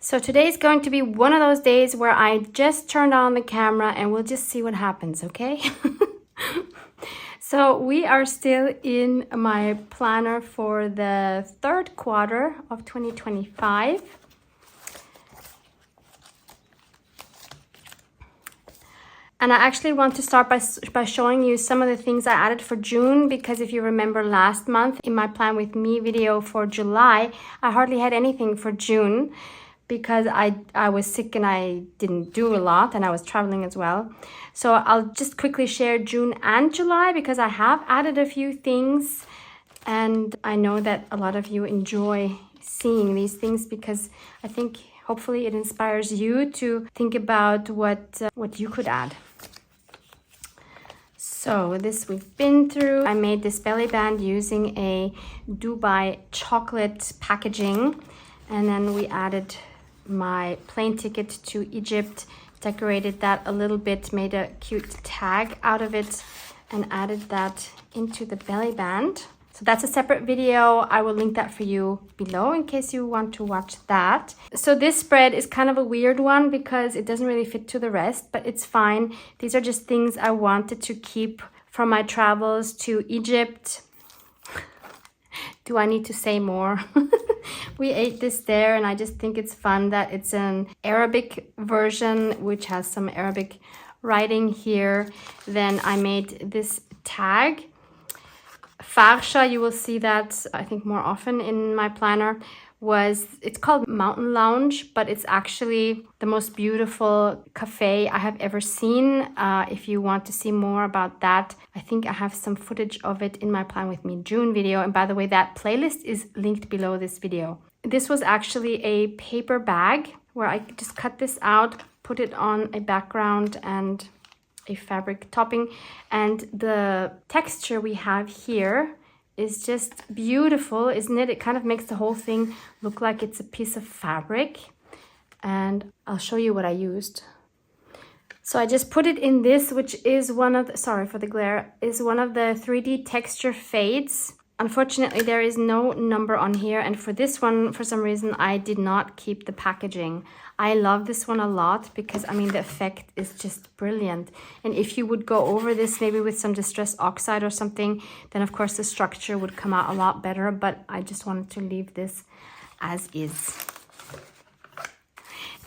So today is going to be one of those days where I just turned on the camera and we'll just see what happens, okay? So we are still in my planner for the third quarter of 2025. And I actually want to start by showing you some of the things I added for June, because if you remember last month in my Plan With Me video for July, I hardly had anything for June because I was sick and I didn't do a lot and I was traveling as well. So I'll just quickly share June and July because I have added a few things, and I know that a lot of you enjoy seeing these things because I think hopefully it inspires you to think about what you could add. So this we've been through. I made this belly band using a Dubai chocolate packaging, and then we added my plane ticket to Egypt, decorated that a little bit, made a cute tag out of it, and added that into the belly band. So that's a separate video. I will link that for you below in case you want to watch that. So this spread is kind of a weird one because it doesn't really fit to the rest, but it's fine. These are just things I wanted to keep from my travels to Egypt. Do I need to say more? We ate this there, and I just think it's fun that it's an Arabic version which has some Arabic writing here. Then I made this tag. Farsha, you will see that I think more often in my planner, it's called Mountain Lounge, but it's actually the most beautiful cafe I have ever seen. If you want to see more about that, I think I have some footage of it in my Plan With Me June video. And by the way, that playlist is linked below this video. This was actually a paper bag where I just cut this out, put it on a background and a fabric topping, and the texture we have here is just beautiful, isn't it? It kind of makes the whole thing look like it's a piece of fabric, and I'll show you what I used. So I just put it in this, which is one of the, sorry for the glare, is one of the 3D texture fades. Unfortunately, there is no number on here, and for this one, for some reason, I did not keep the packaging. I love this one a lot because, I mean, the effect is just brilliant. And if you would go over this maybe with some distress oxide or something, then of course the structure would come out a lot better, but I just wanted to leave this as is.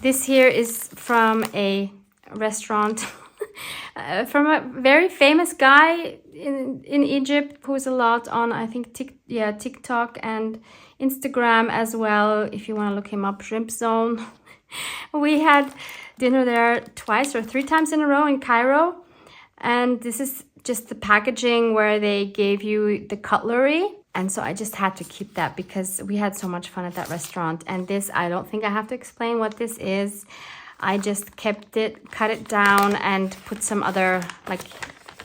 This here is from a restaurant from a very famous guy in Egypt who's a lot on, I think, TikTok and Instagram as well. If you want to look him up, Shrimp Zone. We had dinner there twice or three times in a row in Cairo. And this is just the packaging where they gave you the cutlery. And so I just had to keep that because we had so much fun at that restaurant. And this, I don't think I have to explain what this is. I just kept it, cut it down, and put some other like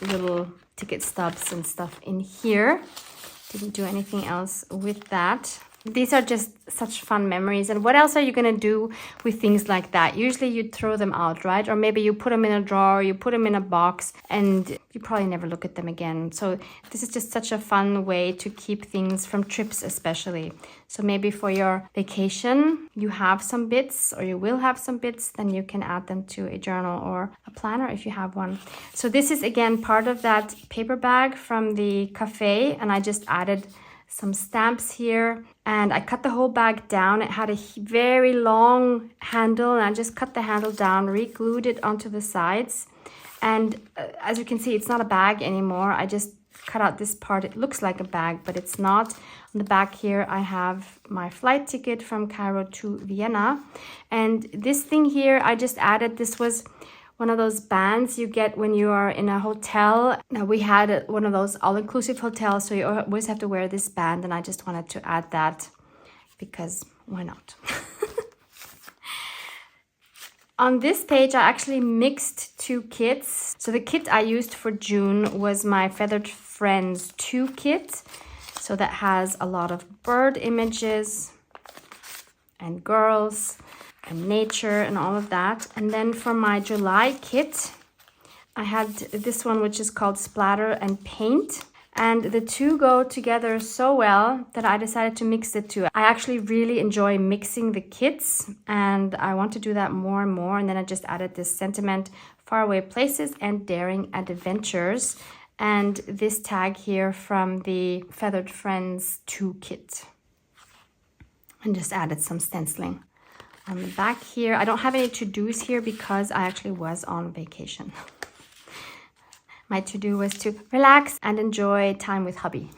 little ticket stubs and stuff in here. Didn't do anything else with that. These are just such fun memories. And what else are you going to do with things like that? Usually you throw them out, right? Or maybe you put them in a drawer, you put them in a box, and you probably never look at them again. So this is just such a fun way to keep things from trips especially. So maybe for your vacation, you have some bits, or you will have some bits, then you can add them to a journal or a planner if you have one. So this is again part of that paper bag from the cafe, and I just added some stamps here, and I cut the whole bag down. It had a very long handle, and I just cut the handle down, re-glued it onto the sides, and as you can see, it's not a bag anymore. I just cut out this part. It looks like a bag, but it's not. On the back here I have my flight ticket from Cairo to Vienna, and this thing here I just added. This was one of those bands you get when you are in a hotel. Now we had one of those all-inclusive hotels, so you always have to wear this band, and I just wanted to add that because why not? On this page, I actually mixed two kits. So the kit I used for June was my Feathered Friends 2 kit. So that has a lot of bird images and girls and nature and all of that. And then for my July kit, I had this one, which is called Splatter and Paint. And the two go together so well that I decided to mix the two. I actually really enjoy mixing the kits, and I want to do that more and more. And then I just added this sentiment, faraway places and daring adventures, and this tag here from the Feathered Friends 2 kit. And just added some stenciling on the back here. I don't have any to-dos here because I actually was on vacation. My to-do was to relax and enjoy time with hubby.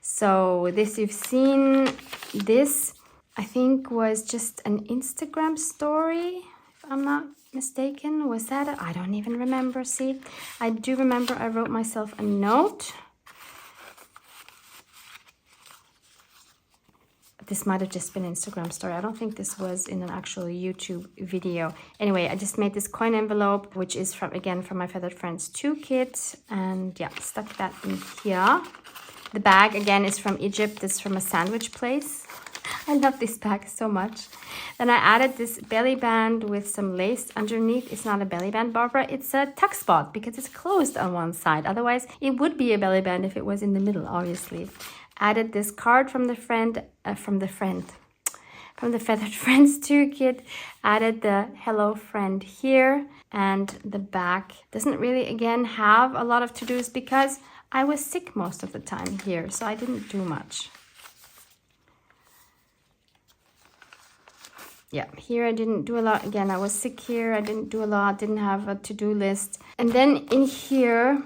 So this, you've seen this, I think was just an Instagram story, if I'm not mistaken. Was that it? I don't even remember. See, I do remember I wrote myself a note. This might have just been an Instagram story. I don't think this was in an actual YouTube video. Anyway, I just made this coin envelope, which is from, again, from my Feathered Friends 2 kit. And yeah, stuck that in here. The bag, again, is from Egypt. It's from a sandwich place. I love this bag so much. Then I added this belly band with some lace underneath. It's not a belly band, Barbara. It's a tuck spot because it's closed on one side. Otherwise, it would be a belly band if it was in the middle, obviously. Added this card from the Feathered Friends 2 kit. Added the hello friend here, and the back doesn't really, again, have a lot of to-dos because I was sick most of the time here, so I didn't do much. Yeah, here I didn't do a lot. Again, I was sick here. I didn't do a lot, didn't have a to-do list. And then in here,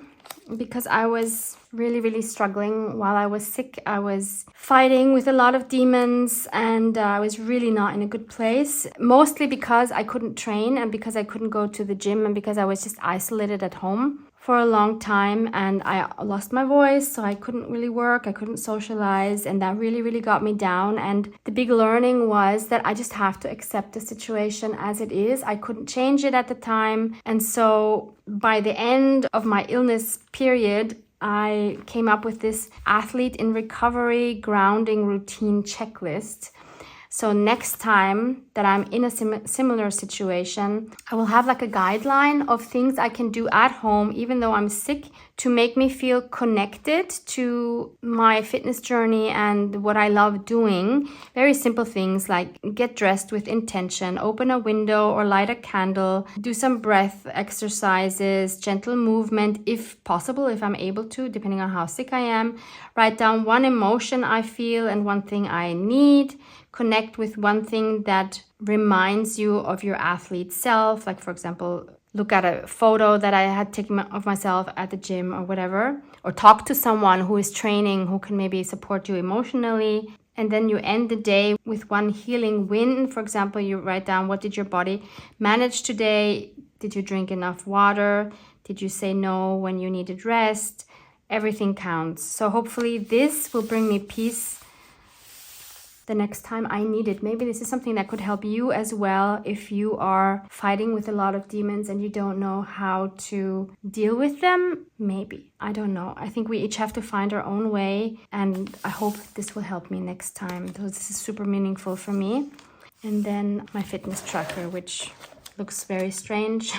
because I was really struggling while I was sick, I was fighting with a lot of demons, and I was really not in a good place. Mostly because I couldn't train, and because I couldn't go to the gym, and because I was just isolated at home for a long time, and I lost my voice, so I couldn't really work, I couldn't socialize, and that really got me down. And the big learning was that I just have to accept the situation as it is. I couldn't change it at the time, and so by the end of my illness period, I came up with this athlete in recovery grounding routine checklist. So next time that I'm in a similar situation, I will have like a guideline of things I can do at home, even though I'm sick, to make me feel connected to my fitness journey and what I love doing. Very simple things like get dressed with intention, open a window or light a candle, do some breath exercises, gentle movement if possible, if I'm able to, depending on how sick I am. Write down one emotion I feel and one thing I need. Connect with one thing that reminds you of your athlete self. Like, for example, look at a photo that I had taken of myself at the gym or whatever. Or talk to someone who is training, who can maybe support you emotionally. And then you end the day with one healing win. For example, you write down, what did your body manage today? Did you drink enough water? Did you say no when you needed rest? Everything counts. So hopefully this will bring me peace the next time I need it. Maybe this is something that could help you as well if you are fighting with a lot of demons and you don't know how to deal with them. Maybe. I don't know. I think we each have to find our own way, and I hope this will help me next time. So this is super meaningful for me. And then my fitness tracker, which looks very strange.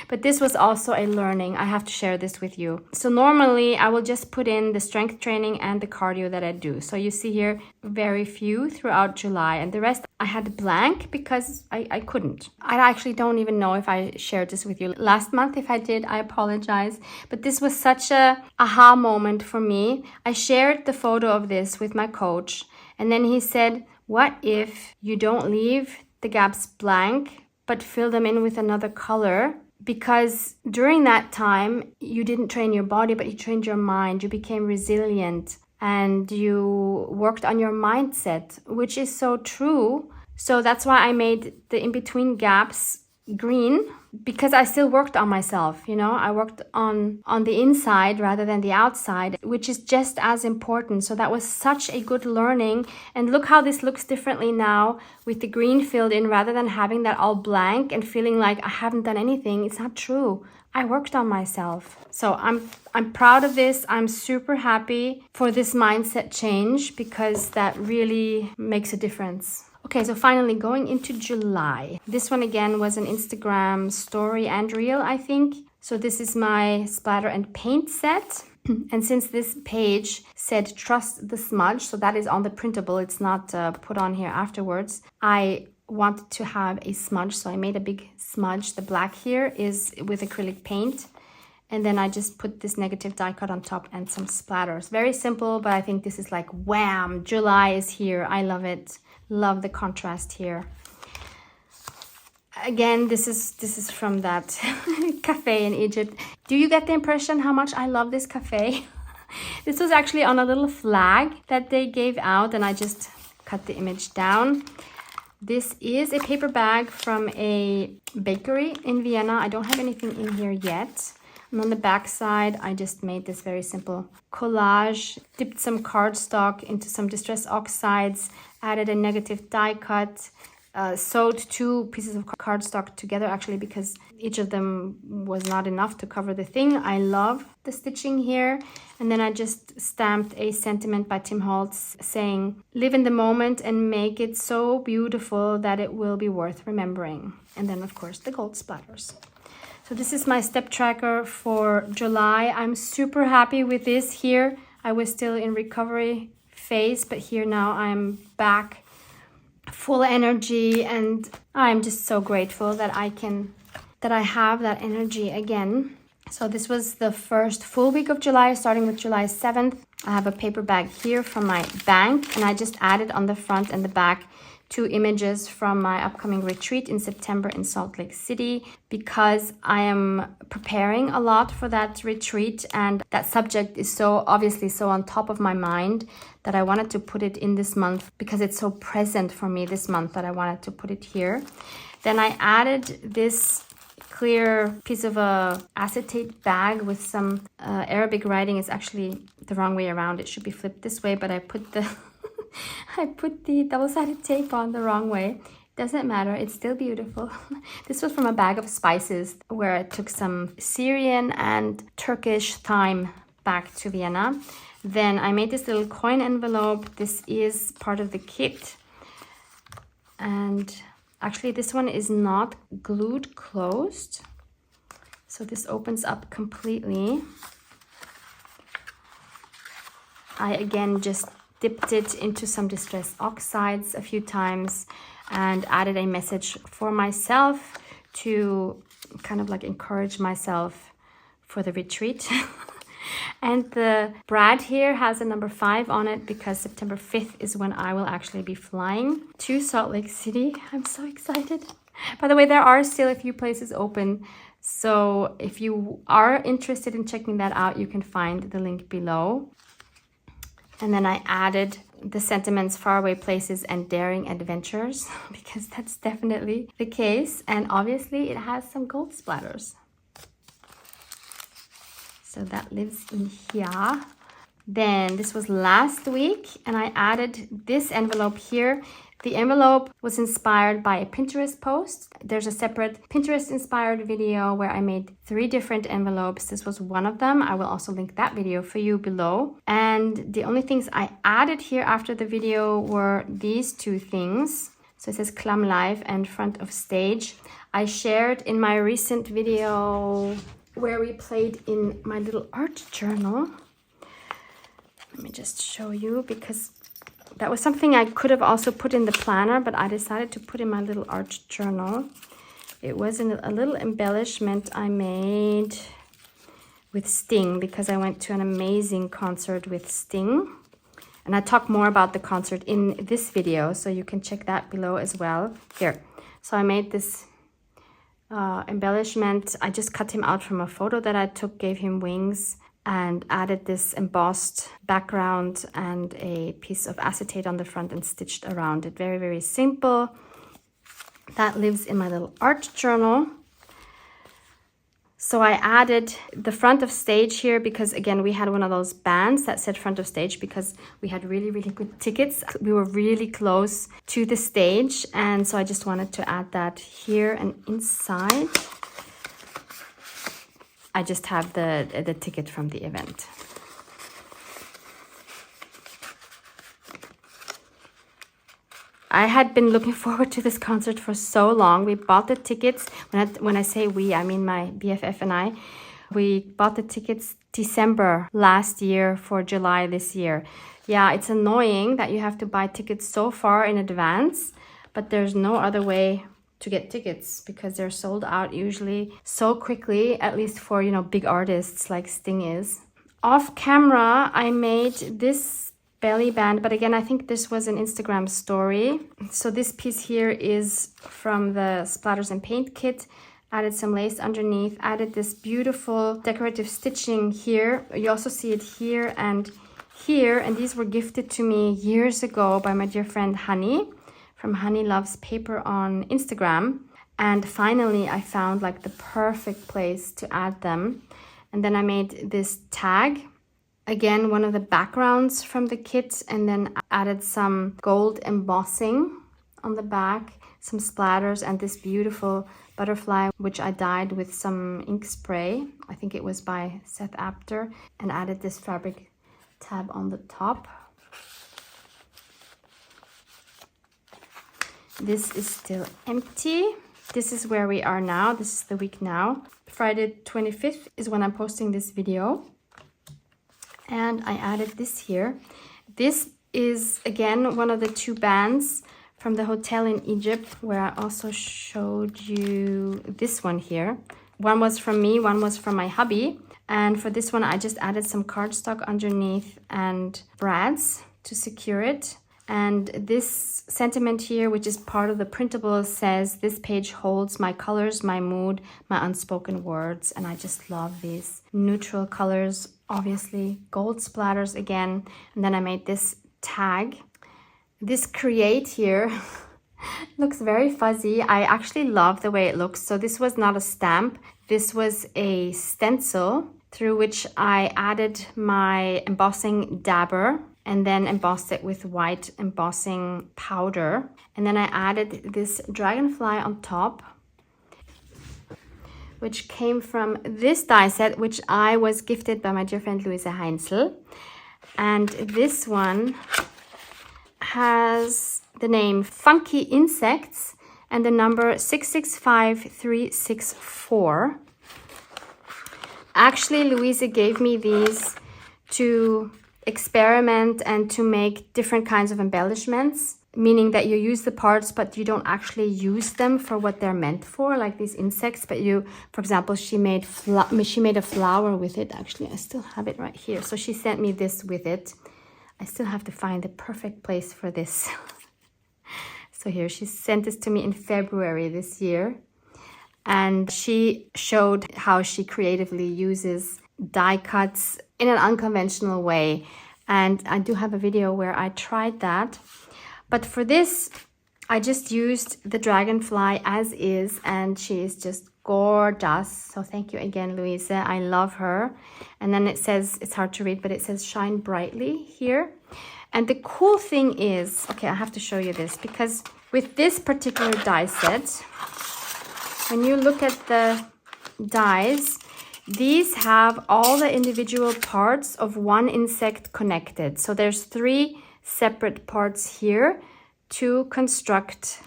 But this was also a learning. I have to share this with you. So normally I will just put in the strength training and the cardio that I do. So you see here very few throughout July, and the rest I had blank because I couldn't. I actually don't even know if I shared this with you last month. If I did, I apologize. But this was such a aha moment for me. I shared the photo of this with my coach, and then he said, what if you don't leave the gaps blank but fill them in with another color? Because during that time, you didn't train your body, but you trained your mind. You became resilient and you worked on your mindset, which is so true. So that's why I made the in-between gaps green, because I still worked on myself. You know, I worked on the inside rather than the outside, which is just as important. So that was such a good learning. And look how this looks differently now with the green filled in rather than having that all blank and feeling like I haven't done anything. It's not true. I worked on myself. So I'm proud of this. I'm super happy for this mindset change because that really makes a difference. Okay, so finally going into July. This one again was an Instagram story and reel, I think. So this is my splatter and paint set. And since this page said trust the smudge, so that is on the printable, it's not put on here afterwards, I wanted to have a smudge, so I made a big smudge. The black here is with acrylic paint, and then I just put this negative die cut on top and some splatters. Very simple, but I think this is like wham, July is here. I love it. Love the contrast here. Again, this is from that cafe in Egypt. Do you get the impression how much I love this cafe? This was actually on a little flag that they gave out, and I just cut the image down. This is a paper bag from a bakery in Vienna. I don't have anything in here yet. And on the back side, I just made this very simple collage, dipped some cardstock into some distress oxides, added a negative die cut, sewed 2 pieces of cardstock together actually because each of them was not enough to cover the thing. I love the stitching here. And then I just stamped a sentiment by Tim Holtz saying, live in the moment and make it so beautiful that it will be worth remembering. And then of course the gold splatters. So this is my step tracker for July. I'm super happy with this here. I was still in recovery phase, but here now I'm back full energy, and I'm just so grateful that I have that energy again. So this was the first full week of July, starting with July 7th. I have a paper bag here from my bank, and I just added on the front and the back 2 images from my upcoming retreat in September in Salt Lake City, because I am preparing a lot for that retreat, and that subject is so obviously so on top of my mind that I wanted to put it in this month because it's so present for me this month that I wanted to put it here. Then I added this clear piece of a acetate bag with some Arabic writing. It's actually the wrong way around. It should be flipped this way, but I put the I put the double-sided tape on the wrong way. Doesn't matter, it's still beautiful. This was from a bag of spices where I took some Syrian and Turkish thyme back to Vienna. Then I made this little coin envelope. This is part of the kit. And actually this one is not glued closed. So this opens up completely. I again just dipped it into some distress oxides a few times and added a message for myself to kind of like encourage myself for the retreat. And the brad here has a number 5 on it because September 5th is when I will actually be flying to Salt Lake City. I'm so excited. By the way, there are still a few places open. So if you are interested in checking that out, you can find the link below. And then I added the sentiments faraway places and daring adventures because that's definitely the case. And obviously it has some gold splatters. So that lives in here. Then this was last week and I added this envelope here. The envelope was inspired by a Pinterest post. There's a separate Pinterest inspired video where I made 3 different envelopes. This was one of them. I will also link that video for you below. And the only things I added here after the video were these 2 things. So it says Clam Live and Front of Stage. I shared in my recent video where we played in my little art journal. Let me just show you because that was something I could have also put in the planner, but I decided to put in my little art journal. It was a little embellishment I made with Sting because I went to an amazing concert with Sting. And I talk more about the concert in this video, so you can check that below as well. Here. So I made this embellishment. I just cut him out from a photo that I took, gave him wings, and added this embossed background and a piece of acetate on the front and stitched around it. Very, very simple. That lives in my little art journal. So I added the front of stage here because, again, we had one of those bands that said front of stage because we had really, really good tickets. We were really close to the stage, and so I just wanted to add that here. And inside, I just have the ticket from the event. I had been looking forward to this concert for so long. We bought the tickets. When I say we, I mean my BFF and I. We bought the tickets December last year for July this year. Yeah, it's annoying that you have to buy tickets so far in advance, but there's no other way to get tickets because they're sold out usually so quickly, at least for, you know, big artists like Sting is. Off camera, I made this belly band, but again, I think this was an Instagram story. So this piece here is from the Splatters and Paint kit. Added some lace underneath, added this beautiful decorative stitching here. You also see it here, and these were gifted to me years ago by my dear friend Honey from Honey Loves Paper on Instagram. And finally I found like the perfect place to add them. And then I made this tag, again one of the backgrounds from the kit, and then added some gold embossing on the back, some splatters, and this beautiful butterfly which I dyed with some ink spray. I think it was by Seth Apter, and added this fabric tab on the top. This is still empty. This is where we are now. This is the week now. Friday 25th is when I'm posting this video. And I added this here. This is again one of the two bands from the hotel in Egypt, where I also showed you this one here. One was from me, one was from my hubby. And for this one, I just added some cardstock underneath and brads to secure it. And this sentiment here, which is part of the printable, says, "This page holds my colors, my mood, my unspoken words." And I just love these neutral colors, obviously gold splatters again. And then I made this tag. This create here looks very fuzzy. I actually love the way it looks. So this was not a stamp. This was a stencil through which I added my embossing dabber and then embossed it with white embossing powder. And then I added this dragonfly on top, which came from this die set, which I was gifted by my dear friend Luisa Heinzel. And this one has the name Funky Insects and the number 665364. Actually, Luisa gave me these to experiment and to make different kinds of embellishments, meaning that you use the parts but you don't actually use them for what they're meant for, like these insects. But you, for example, she made a flower with it. Actually, I still have it right here. So she sent me this with it. I still have to find the perfect place for this. So here, she sent this to me in February this year. And she showed how she creatively uses die cuts in an unconventional way. And I do have a video where I tried that. But for this, I just used the dragonfly as is, and she is just gorgeous. So thank you again, Louisa. I love her. And then it says, it's hard to read, but it says shine brightly here. And the cool thing is, okay, I have to show you this, because with this particular die set, when you look at the dies, these have all the individual parts of one insect connected. So there's 3 separate parts here to construct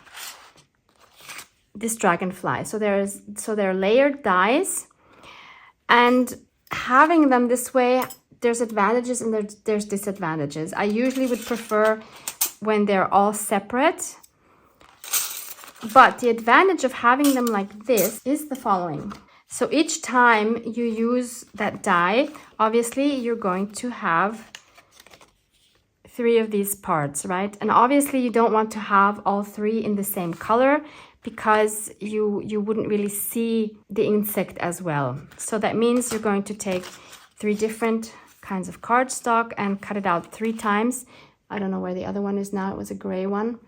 this dragonfly. So they're layered dies, and having them this way, there's advantages and there's disadvantages. I usually would prefer when they're all separate, but the advantage of having them like this is the following. So each time you use that die, obviously you're going to have 3 of these parts, right? And obviously you don't want to have all 3 in the same color, because you wouldn't really see the insect as well. So that means you're going to take 3 different kinds of cardstock and cut it out 3 times. I don't know where the other one is now. It was a gray one.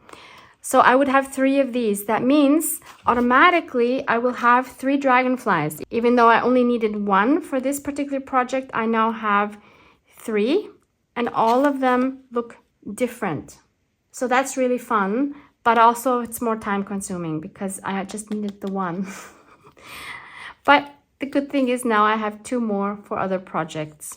So I would have 3 of these. That means automatically I will have 3 dragonflies. Even though I only needed 1 for this particular project, I now have 3, and all of them look different. So that's really fun, but also it's more time consuming because I just needed the 1. But the good thing is now I have 2 more for other projects.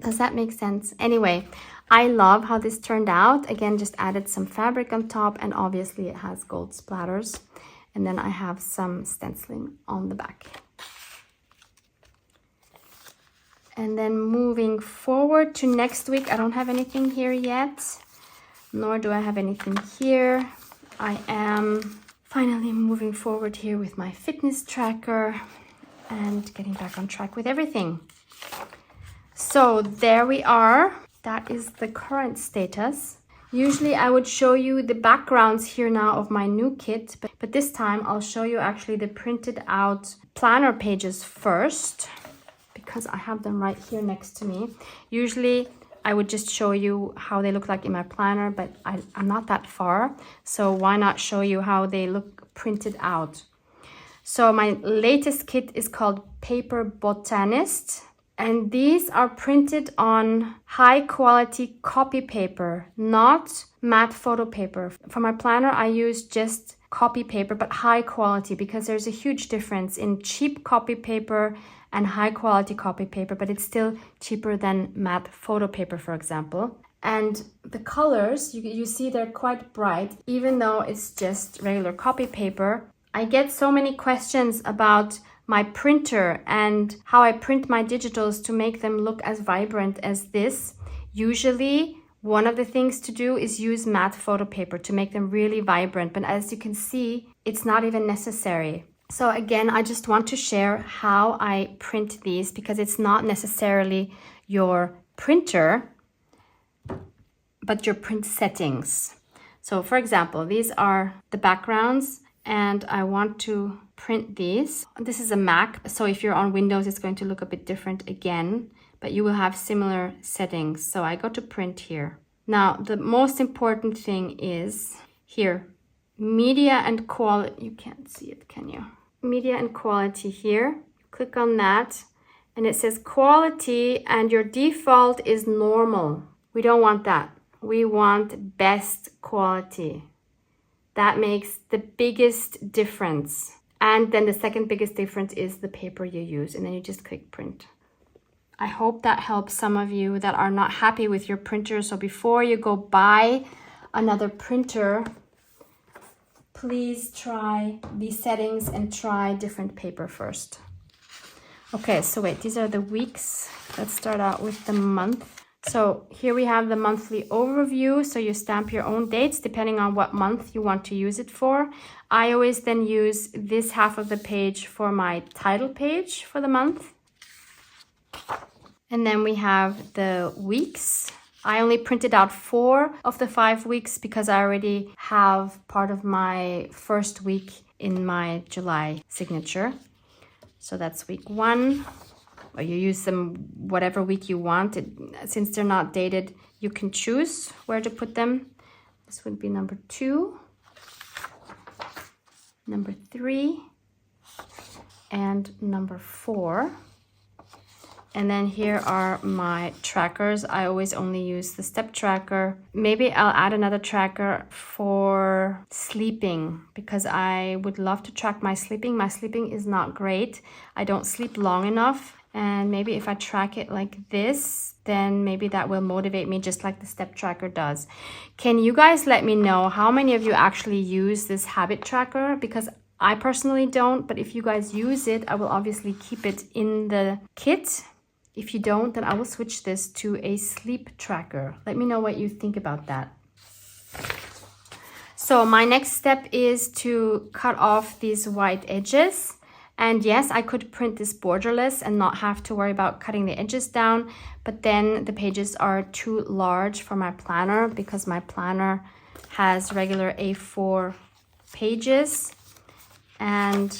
Does that make sense? Anyway, I love how this turned out. Again, just added some fabric on top, and obviously it has gold splatters. And then I have some stenciling on the back. And then moving forward to next week, I don't have anything here yet, nor do I have anything here. I am finally moving forward here with my fitness tracker and getting back on track with everything. So there we are. That is the current status. Usually I would show you the backgrounds here now of my new kit, but this time I'll show you actually the printed out planner pages first, because I have them right here next to me. Usually I would just show you how they look like in my planner, but I'm not that far, so why not show you how they look printed out. So my latest kit is called Paper Botanist. And these are printed on high quality copy paper, not matte photo paper. For my planner, I use just copy paper, but high quality, because there's a huge difference in cheap copy paper and high quality copy paper, but it's still cheaper than matte photo paper, for example. And the colors, you see they're quite bright, even though it's just regular copy paper. I get so many questions about my printer and how I print my digitals to make them look as vibrant as this. Usually, one of the things to do is use matte photo paper to make them really vibrant, but as you can see, it's not even necessary. So again, I just want to share how I print these, because it's not necessarily your printer, but your print settings. So for example, these are the backgrounds, and I want to print these. This is a Mac, so if you're on Windows, it's going to look a bit different again, but you will have similar settings. So I go to print here. Now, the most important thing is here, media and quality. You can't see it, can you? Media and quality here. Click on that, and it says quality, and your default is normal. We don't want that. We want best quality. That makes the biggest difference. And then the second biggest difference is the paper you use. And then you just click print. I hope that helps some of you that are not happy with your printer. So before you go buy another printer, please try these settings and try different paper first. Okay, so wait, these are the weeks. Let's start out with the month. So here we have the monthly overview. So you stamp your own dates depending on what month you want to use it for. I always then use this half of the page for my title page for the month. And then we have the weeks. I only printed out 4 of the 5 weeks because I already have part of my first week in my July signature. So that's week 1. Or you use them whatever week you want. Since they're not dated, you can choose where to put them. This would be number 2, number 3, and number 4. And then here are my trackers. I always only use the step tracker. Maybe I'll add another tracker for sleeping, because I would love to track my sleeping. My sleeping is not great. I don't sleep long enough. And maybe if I track it like this, then maybe that will motivate me just like the step tracker does. Can you guys let me know how many of you actually use this habit tracker? Because I personally don't, but if you guys use it, I will obviously keep it in the kit. If you don't, then I will switch this to a sleep tracker. Let me know what you think about that. So my next step is to cut off these white edges. And yes, I could print this borderless and not have to worry about cutting the edges down, but then the pages are too large for my planner because my planner has regular A4 pages. And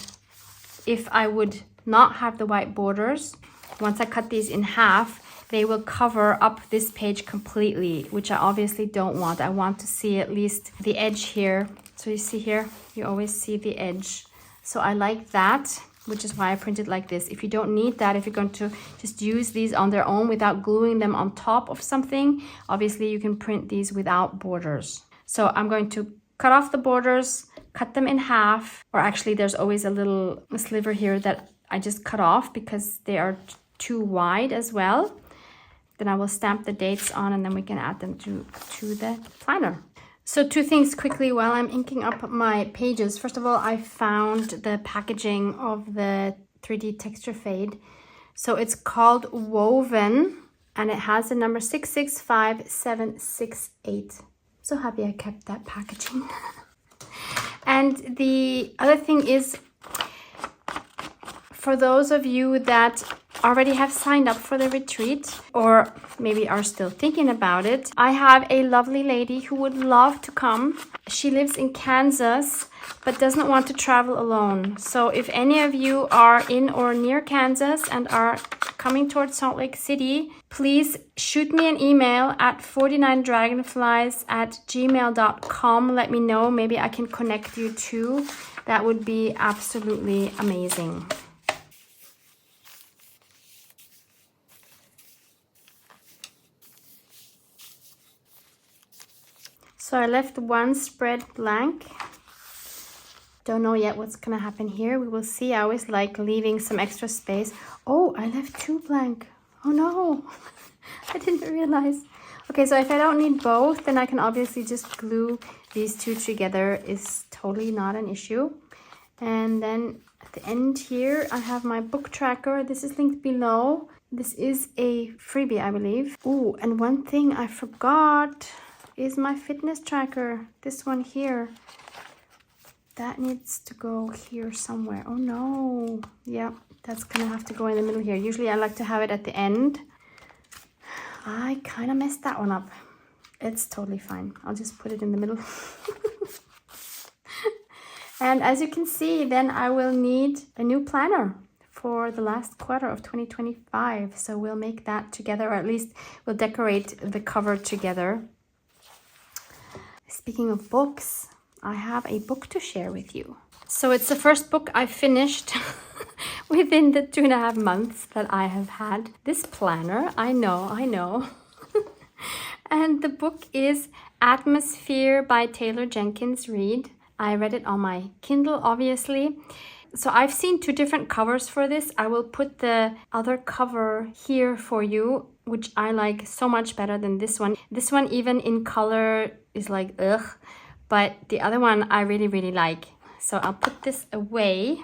if I would not have the white borders, once I cut these in half, they will cover up this page completely, which I obviously don't want. I want to see at least the edge here. So you see here, you always see the edge. So I like that, which is why I printed like this. If you don't need that, if you're going to just use these on their own without gluing them on top of something, obviously you can print these without borders. So I'm going to cut off the borders, cut them in half, or actually there's always a little sliver here that I just cut off because they are too wide as well. Then I will stamp the dates on and then we can add them to the planner. So 2 things quickly while I'm inking up my pages. First of all, I found the packaging of the 3D texture fade So it's called Woven, and it has the number 665768. So happy I kept that packaging. And the other thing is, for those of you that already have signed up for the retreat or maybe are still thinking about it, I have a lovely lady who would love to come. She lives in Kansas but doesn't want to travel alone. So if any of you are in or near Kansas and are coming towards Salt Lake City, please shoot me an email at 49dragonflies@gmail.com. Let me know. Maybe I can connect you too. That would be absolutely amazing. So I left one spread blank. Don't know yet what's gonna happen here. We will see. I always like leaving some extra space. Oh, I left two blank. Oh no, I didn't realize. Okay, so if I don't need both, then I can obviously just glue these two together. Is totally not an issue. And then at the end here, I have my book tracker. This is linked below. This is a freebie, I believe. Ooh, and one thing I forgot is my fitness tracker. This one here. That needs to go here somewhere. Oh no. Yeah, that's gonna have to go in the middle here. Usually I like to have it at the end. I kind of messed that one up. It's totally fine. I'll just put it in the middle. And as you can see, then I will need a new planner for the last quarter of 2025. So we'll make that together, or at least we'll decorate the cover together. Speaking of books, I have a book to share with you. So it's the first book I finished within the 2.5 months that I have had this planner. I know. And the book is Atmosphere by Taylor Jenkins Reid. I read it on my Kindle, obviously. So I've seen 2 different covers for this. I will put the other cover here for you, which I like so much better than this one. This one, even in color, is like, ugh. But the other one I really, really like. So I'll put this away.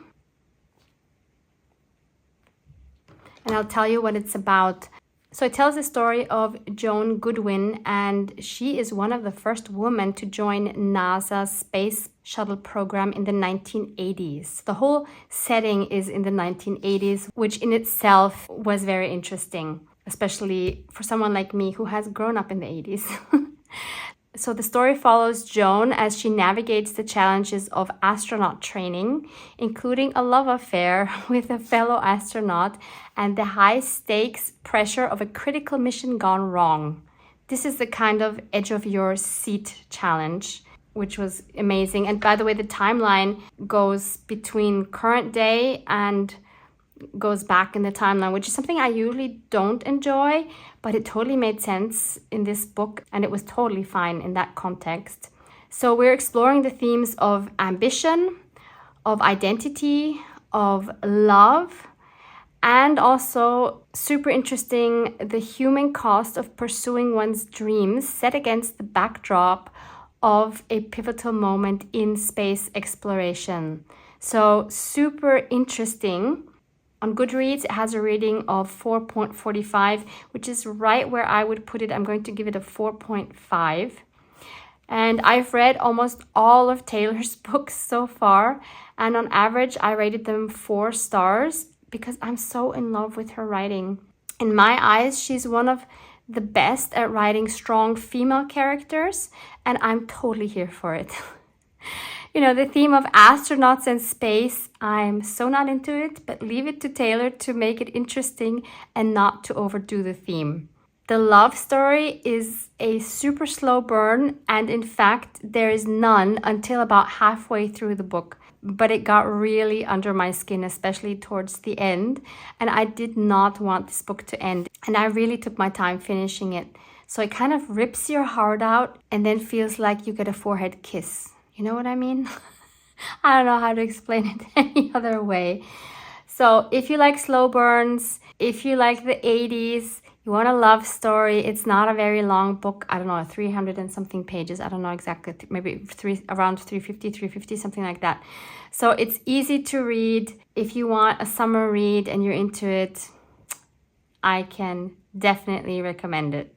And I'll tell you what it's about. So it tells the story of Joan Goodwin, and she is one of the first women to join NASA's space shuttle program in the 1980s. The whole setting is in the 1980s, which in itself was very interesting, especially for someone like me who has grown up in the 80s. So the story follows Joan as she navigates the challenges of astronaut training, including a love affair with a fellow astronaut and the high-stakes pressure of a critical mission gone wrong. This is the kind of edge-of-your-seat challenge, which was amazing. And by the way, the timeline goes between current day and goes back in the timeline, which is something I usually don't enjoy, but it totally made sense in this book, and it was totally fine in that context. So we're exploring the themes of ambition, of identity, of love, and also super interesting, the human cost of pursuing one's dreams set against the backdrop of a pivotal moment in space exploration. So super interesting. On Goodreads, it has a rating of 4.45, which is right where I would put it. I'm going to give it a 4.5. And I've read almost all of Taylor's books so far. And on average, I rated them 4 stars because I'm so in love with her writing. In my eyes, she's one of the best at writing strong female characters, and I'm totally here for it. You know, the theme of astronauts and space, I'm so not into it, but leave it to Taylor to make it interesting and not to overdo the theme. The love story is a super slow burn, and in fact, there is none until about halfway through the book. But it got really under my skin, especially towards the end, and I did not want this book to end. And I really took my time finishing it. So it kind of rips your heart out and then feels like you get a forehead kiss. You know what I mean? I don't know how to explain it any other way. So if you like slow burns, if you like the 80s, you want a love story, it's not a very long book. I don't know, 300 and something pages. I don't know exactly, maybe around 350, something like that. So it's easy to read. If you want a summer read and you're into it, I can definitely recommend it.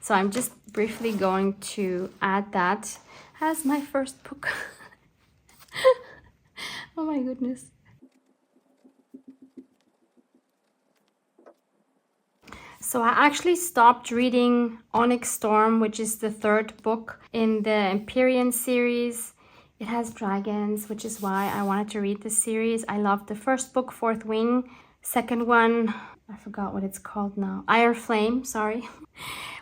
So I'm just briefly going to add that as my first book. Oh my goodness. So I actually stopped reading Onyx Storm, which is the third book in the Empyrean series. It has dragons, which is why I wanted to read this series. I loved the first book, Fourth Wing. Second one, I forgot what it's called now. Iron Flame, sorry.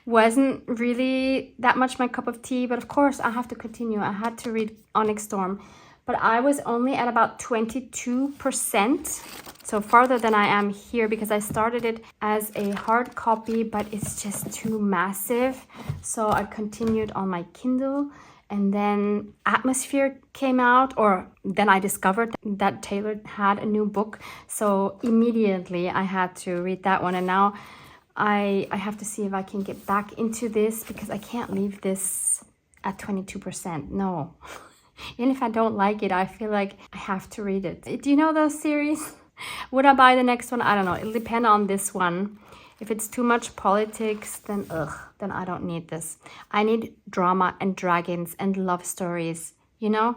Wasn't really that much my cup of tea, but of course I have to continue. I had to read Onyx Storm. But I was only at about 22%, so farther than I am here, because I started it as a hard copy, but it's just too massive. So I continued on my Kindle, and then Atmosphere came out, or then I discovered that Taylor had a new book. So immediately I had to read that one, and now I have to see if I can get back into this, because I can't leave this at 22%. No. Even if I don't like it, I feel like I have to read it. Do you know those series? Would I buy the next one? I don't know. It'll depend on this one. If it's too much politics, then then I don't need this. I need drama and dragons and love stories, you know?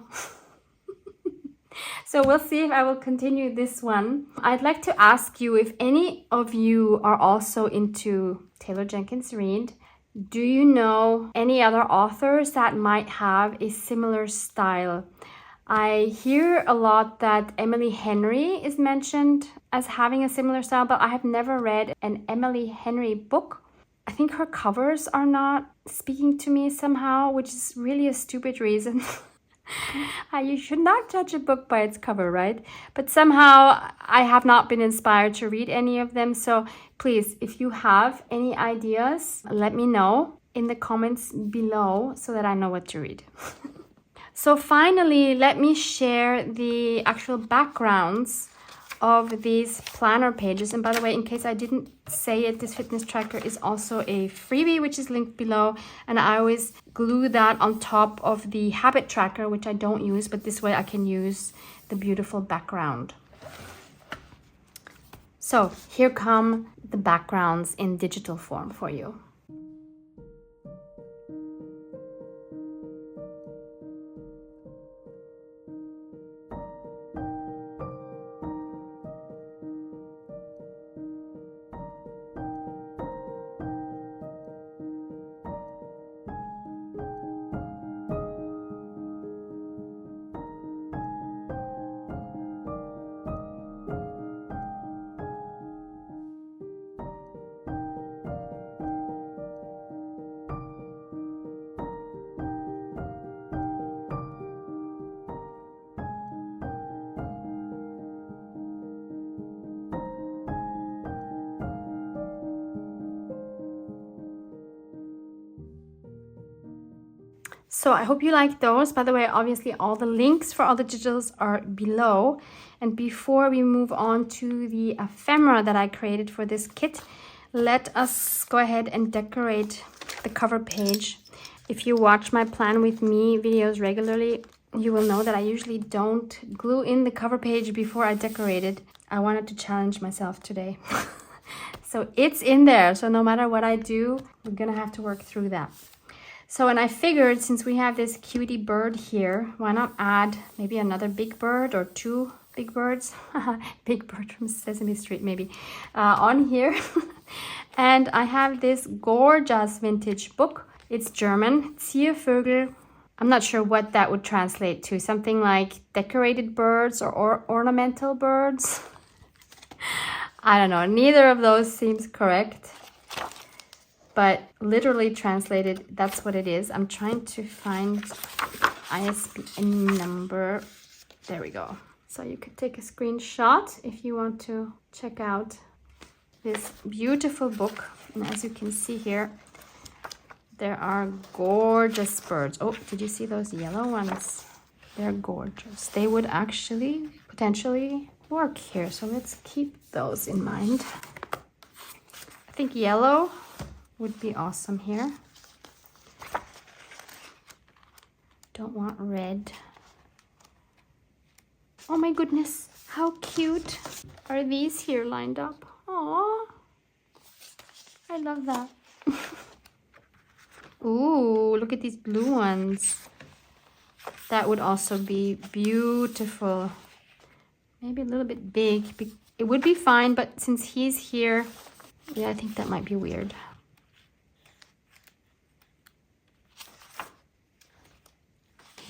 So we'll see if I will continue this one. I'd like to ask you if any of you are also into Taylor Jenkins Reid. Do you know any other authors that might have a similar style? I hear a lot that Emily Henry is mentioned as having a similar style, but I have never read an Emily Henry book. I think her covers are not speaking to me somehow, which is really a stupid reason. You should not judge a book by its cover, right? But somehow I have not been inspired to read any of them. So please, if you have any ideas, let me know in the comments below so that I know what to read. So finally, let me share the actual backgrounds of these planner pages. And by the way, in case I didn't say it, this fitness tracker is also a freebie, which is linked below. And I always glue that on top of the habit tracker, which I don't use, but this way I can use the beautiful background. So here come the backgrounds in digital form for you. So I hope you like those. By the way, obviously all the links for all the digitals are below. And before we move on to the ephemera that I created for this kit, let us go ahead and decorate the cover page. If you watch my Plan With Me videos regularly, you will know that I usually don't glue in the cover page before I decorate it. I wanted to challenge myself today. So it's in there. So no matter what I do, we're gonna have to work through that. So, and I figured since we have this cutie bird here, why not add maybe another big bird or two big birds? Big bird from Sesame Street maybe, on here. And I have this gorgeous vintage book. It's German, Ziervögel. I'm not sure what that would translate to. Something like decorated birds or ornamental birds. I don't know. Neither of those seems correct. But literally translated, that's what it is. I'm trying to find ISBN number. There we go. So you could take a screenshot if you want to check out this beautiful book. And as you can see here, there are gorgeous birds. Oh, did you see those yellow ones? They're gorgeous. They would actually potentially work here. So let's keep those in mind. I think yellow would be awesome here. Don't want red. Oh my goodness, how cute are these here lined up? Aww, I love that. Ooh, look at these blue ones. That would also be beautiful. Maybe a little bit big. It would be fine, but since he's here, yeah, I think that might be weird.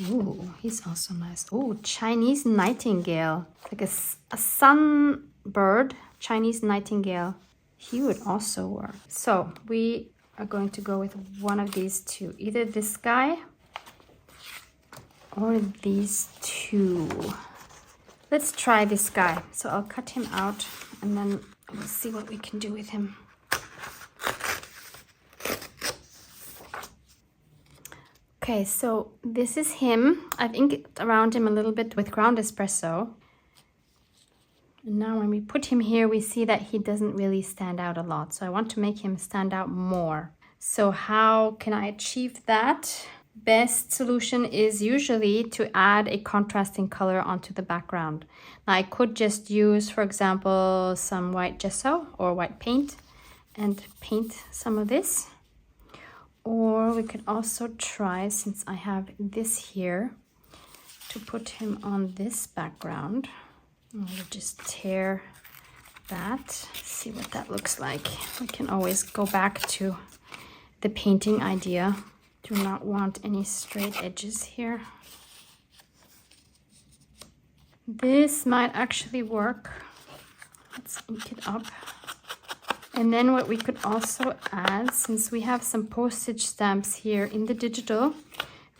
Ooh, he's also nice. Oh, Chinese nightingale. Like a sunbird, Chinese nightingale. He would also work. So we are going to go with one of these two. Either this guy or these two. Let's try this guy. So I'll cut him out and then we'll see what we can do with him. Okay, so this is him. I've inked around him a little bit with ground espresso. And now when we put him here, we see that he doesn't really stand out a lot. So I want to make him stand out more. So how can I achieve that? Best solution is usually to add a contrasting color onto the background. Now I could just use, for example, some white gesso or white paint and paint some of this. Or we could also try, since I have this here, to put him on this background. I'll just tear that, see what that looks like. We can always go back to the painting idea. Do not want any straight edges here. This might actually work. Let's ink it up. And then what we could also add, since we have some postage stamps here in the digital,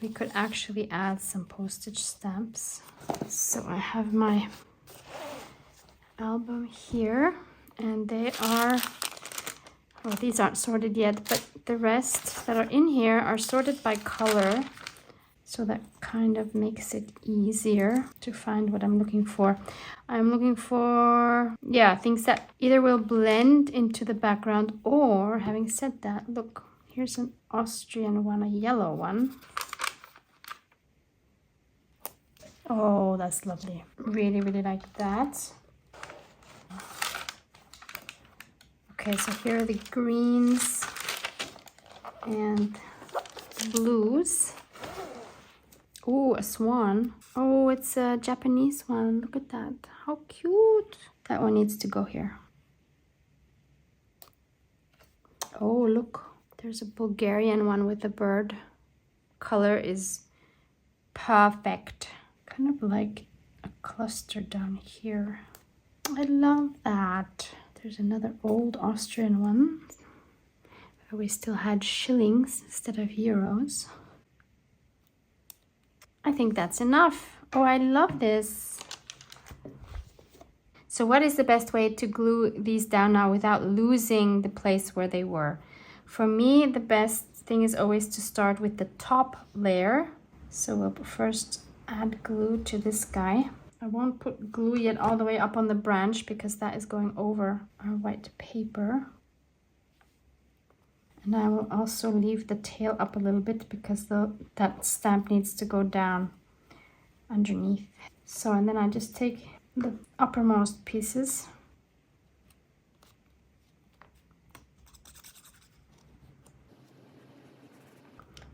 we could actually add some postage stamps. So I have my album here, and they are, well, these aren't sorted yet, but the rest that are in here are sorted by color. So that kind of makes it easier to find what I'm looking for. I'm looking for, yeah, things that either will blend into the background or, having said that, look, here's an Austrian one, a yellow one. Oh, that's lovely. Really, really like that. Okay, so here are the greens and blues. Oh, a swan. Oh, it's a Japanese one. Look at that. How cute. That one needs to go here. Oh, look. There's a Bulgarian one with a bird. Color is perfect. Kind of like a cluster down here. I love that. There's another old Austrian one where we still had shillings instead of euros. I think that's enough. Oh, I love this. So what is the best way to glue these down now without losing the place where they were? For me, the best thing is always to start with the top layer. So we'll first add glue to this guy. I won't put glue yet all the way up on the branch because that is going over our white paper. And I will also leave the tail up a little bit because that stamp needs to go down underneath. So, and then I just take the uppermost pieces.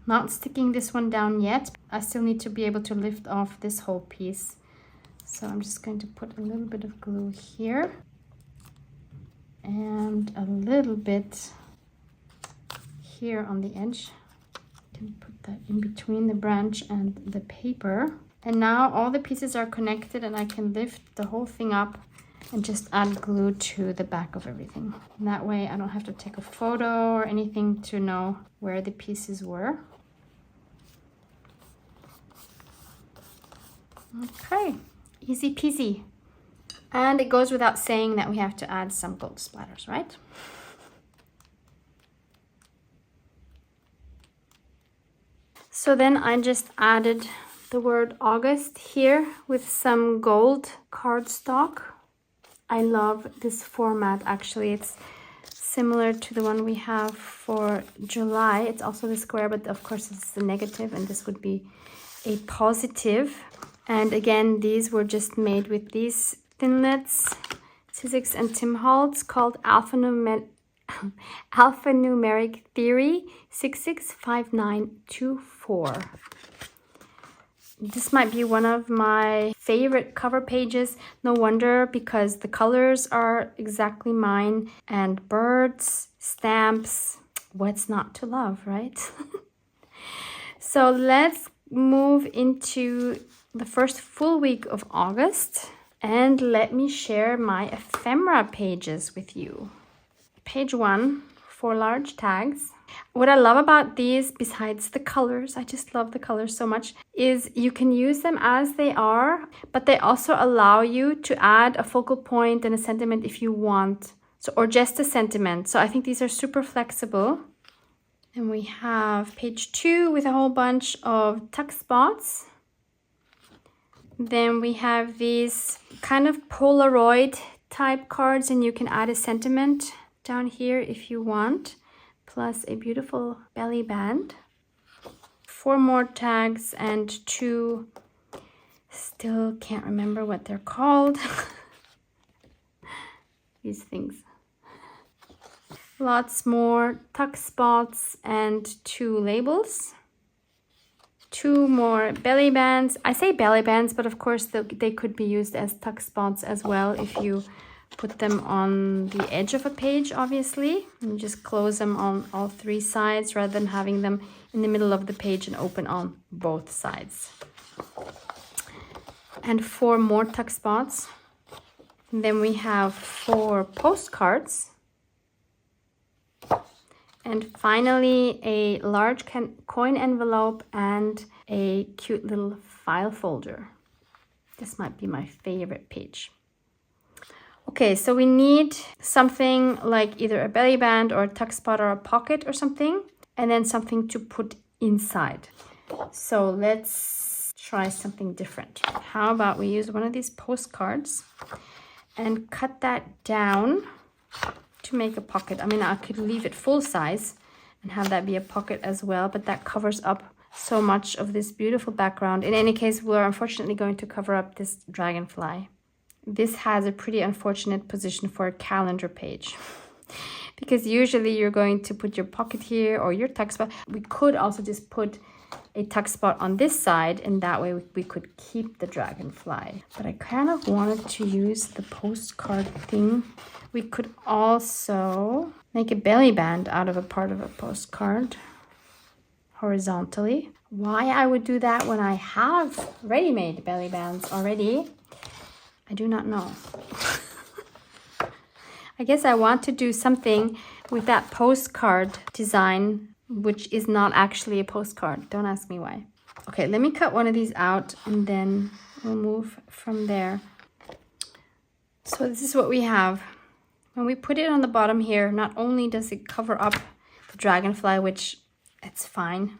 Not sticking this one down yet. I still need to be able to lift off this whole piece. So I'm just going to put a little bit of glue here. And a little bit here on the edge. You can put that in between the branch and the paper. And now all the pieces are connected and I can lift the whole thing up and just add glue to the back of everything. And that way I don't have to take a photo or anything to know where the pieces were. Okay, easy peasy. And it goes without saying that we have to add some gold splatters, right? So then I just added the word August here with some gold cardstock. I love this format actually. It's similar to the one we have for July. It's also the square, but of course it's the negative and this would be a positive. And again, these were just made with these Thinlits, Sizzix and Tim Holtz called alphanumeric Alphanumeric Theory 665924. This might be one of my favorite cover pages. No wonder, because the colors are exactly mine. And birds, stamps, what's not to love, right? So let's move into the first full week of August. And let me share my ephemera pages with you. Page 1, 4 large tags. What I love about these, besides the colors, I just love the colors so much, is you can use them as they are, but they also allow you to add a focal point and a sentiment if you want, so, or just a sentiment. So I think these are super flexible. And we have page 2 with a whole bunch of tuck spots. Then we have these kind of Polaroid type cards, and you can add a sentiment down here if you want, plus a beautiful belly band. 4 more tags and 2, still can't remember what they're called. These things. Lots more tuck spots and 2 labels. 2 more belly bands. I say belly bands, but of course they could be used as tuck spots as well if you put them on the edge of a page, obviously. And just close them on all 3 sides rather than having them in the middle of the page and open on both sides. And 4 more tuck spots. And then we have 4 postcards. And finally, a large coin envelope and a cute little file folder. This might be my favorite page. Okay, so we need something like either a belly band or a tuck spot or a pocket or something, and then something to put inside. So let's try something different. How about we use one of these postcards and cut that down to make a pocket. I mean, I could leave it full size and have that be a pocket as well, but that covers up so much of this beautiful background. In any case, we're unfortunately going to cover up this dragonfly. This has a pretty unfortunate position for a calendar page because usually you're going to put your pocket here or your tuck spot. We could also just put a tuck spot on this side, and that way we could keep the dragonfly. But I kind of wanted to use the postcard thing. We could also make a belly band out of a part of a postcard horizontally. Why I would do that when I have ready-made belly bands already, I do not know. I guess I want to do something with that postcard design, which is not actually a postcard. Don't ask me why. Okay, let me cut one of these out and then we'll move from there. So this is what we have. When we put it on the bottom here, not only does it cover up the dragonfly, which it's fine.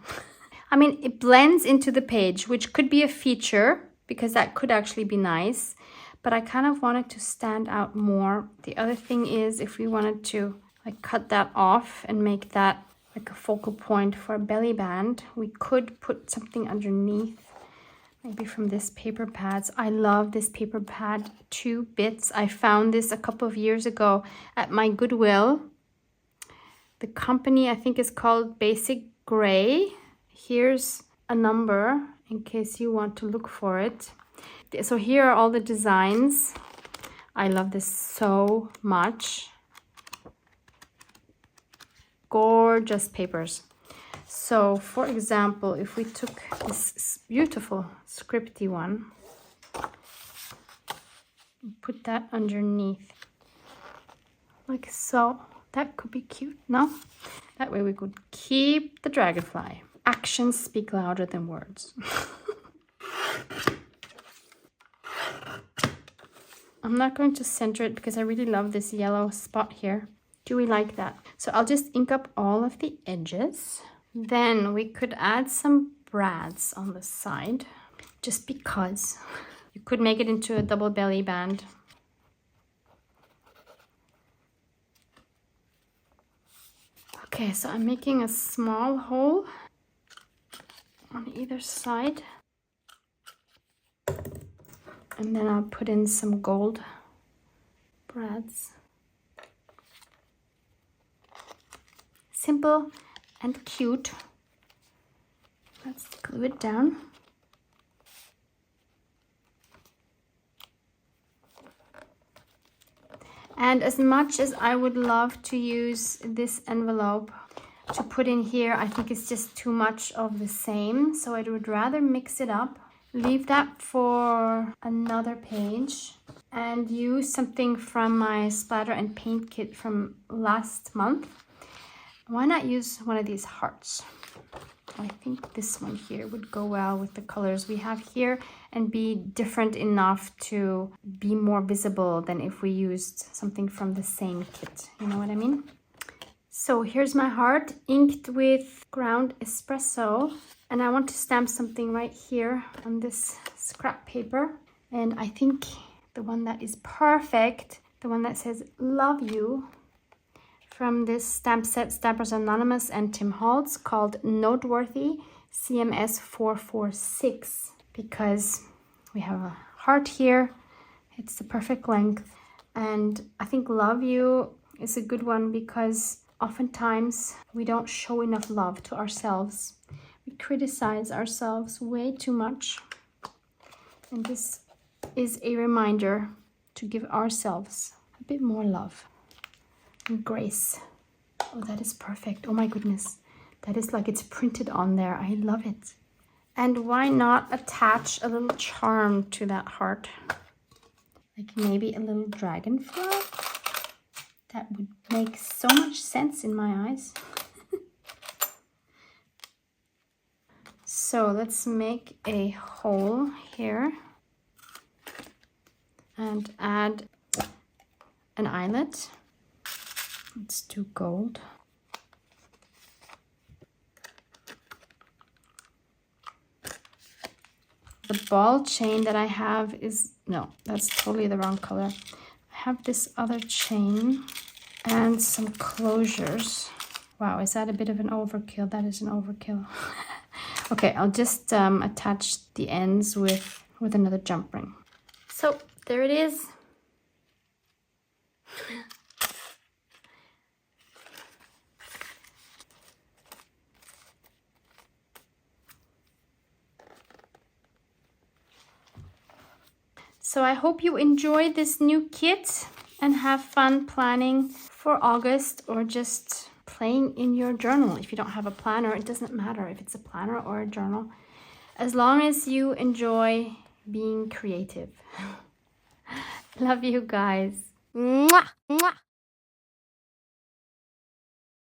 I mean, it blends into the page, which could be a feature because that could actually be nice. But I kind of wanted to stand out more. The other thing is, if we wanted to like cut that off and make that like a focal point for a belly band, we could put something underneath, maybe from this paper pads. I love this paper pad 2 bits. I found this a couple of years ago at my Goodwill. The company I think is called Basic Gray. Here's a number in case you want to look for it. So here are all the designs. I love this so much. Gorgeous papers. So for example, if we took this beautiful scripty one, put that underneath like so, that could be cute, no? That way we could keep the dragonfly. Actions speak louder than words. I'm not going to center it because I really love this yellow spot here. Do we like that? So I'll just ink up all of the edges. Then we could add some brads on the side, just because. You could make it into a double belly band. Okay, so I'm making a small hole on either side. And then I'll put in some gold brads. simple and cute. Let's glue it down. And as much as I would love to use this envelope to put in here, I think it's just too much of the same. So I would rather mix it up, leave that for another page, and use something from my splatter and paint kit from last month. Why not use one of these hearts? I think this one here would go well with the colors we have here and be different enough to be more visible than if we used something from the same kit. You know what I mean? So here's my heart inked with ground espresso, and I want to stamp something right here on this scrap paper. And I think the one that is perfect, the one that says love you, from this stamp set, Stampers Anonymous and Tim Holtz, called Noteworthy CMS 446, because we have a heart here. It's the perfect length. And I think love you is a good one because oftentimes we don't show enough love to ourselves. We criticize ourselves way too much. And this is a reminder to give ourselves a bit more love and grace. Oh, that is perfect. Oh my goodness. That is like it's printed on there. I love it. And why not attach a little charm to that heart? Like maybe a little dragonfly? That would make so much sense in my eyes. So let's make a hole here and add an eyelet. Let's do gold. The ball chain that I have is, no, that's totally the wrong color. I have this other chain and some closures. Wow, is that a bit of an overkill? That is an overkill. Okay, I'll just attach the ends with another jump ring. So there it is. So I hope you enjoyed this new kit and have fun planning for August, or just playing in your journal. If you don't have a planner, it doesn't matter if it's a planner or a journal, as long as you enjoy being creative. Love you guys. Mwah, mwah.